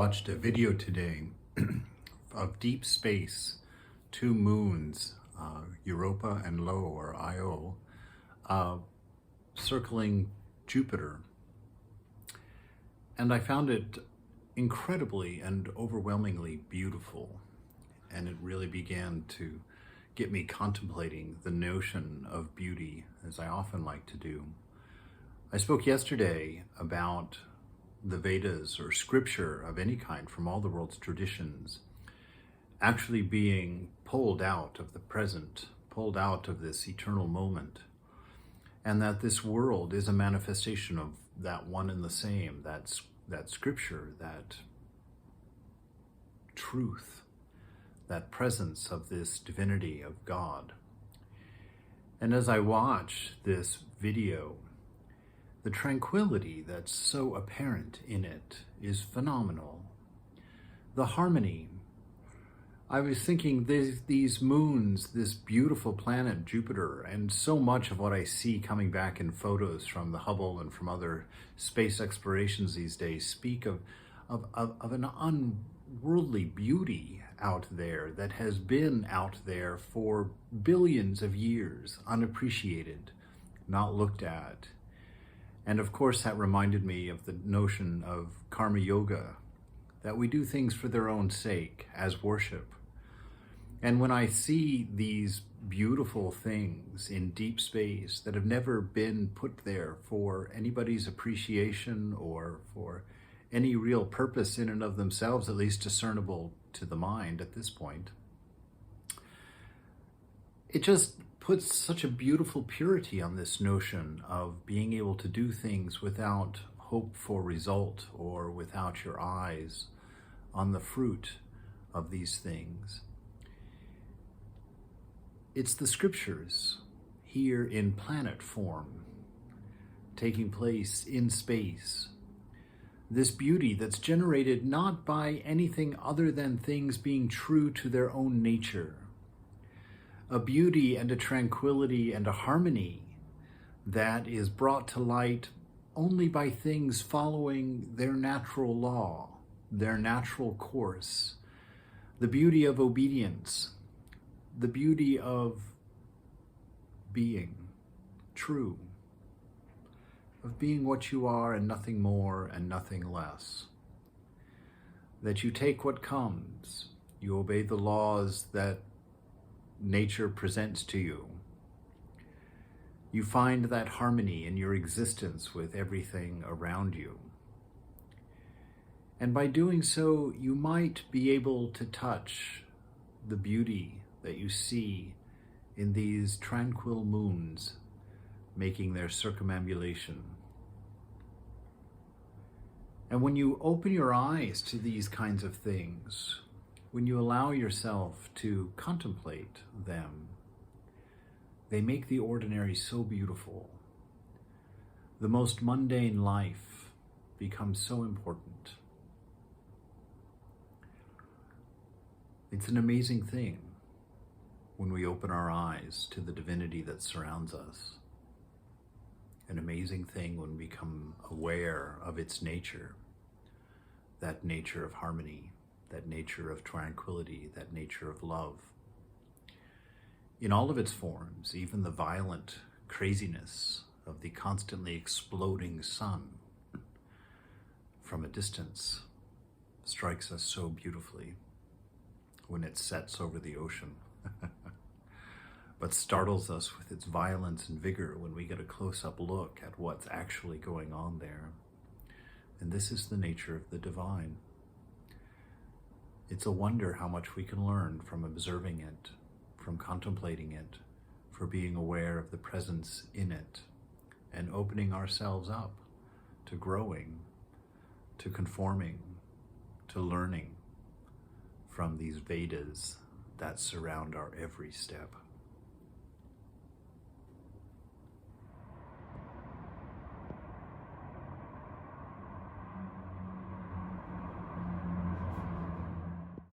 watched a video today of deep space, two moons, Europa and Lo, or Io, circling Jupiter. And I found it incredibly and overwhelmingly beautiful. And it really began to get me contemplating the notion of beauty, as I often like to do. I spoke yesterday about the Vedas, or scripture of any kind from all the world's traditions, actually being pulled out of the present, pulled out of this eternal moment, and that this world is a manifestation of that one and the same, that scripture, that truth, that presence of this divinity of God. And as I watch this video, the tranquility that's so apparent in it is phenomenal. The harmony. I was thinking these moons, this beautiful planet, Jupiter, and so much of what I see coming back in photos from the Hubble and from other space explorations these days speak of an unworldly beauty out there that has been out there for billions of years, unappreciated, not looked at. And of course, that reminded me of the notion of karma yoga, that we do things for their own sake as worship. And when I see these beautiful things in deep space that have never been put there for anybody's appreciation or for any real purpose in and of themselves, at least discernible to the mind at this point, it just puts such a beautiful purity on this notion of being able to do things without hope for result or without your eyes on the fruit of these things. It's the scriptures here in planet form, taking place in space. This beauty that's generated not by anything other than things being true to their own nature. A beauty and a tranquility and a harmony that is brought to light only by things following their natural law, their natural course. The beauty of obedience, the beauty of being true, of being what you are and nothing more and nothing less. That you take what comes, you obey the laws that nature presents to you. You find that harmony in your existence with everything around you. And by doing so, you might be able to touch the beauty that you see in these tranquil moons making their circumambulation. And when you open your eyes to these kinds of things, when you allow yourself to contemplate them, they make the ordinary so beautiful. The most mundane life becomes so important. It's an amazing thing when we open our eyes to the divinity that surrounds us. An amazing thing when we become aware of its nature, that nature of harmony, that nature of tranquility, that nature of love. In all of its forms, even the violent craziness of the constantly exploding sun from a distance strikes us so beautifully when it sets over the ocean, but startles us with its violence and vigor when we get a close-up look at what's actually going on there. And this is the nature of the divine. It's a wonder how much we can learn from observing it, from contemplating it, for being aware of the presence in it, and opening ourselves up to growing, to conforming, to learning from these Vedas that surround our every step.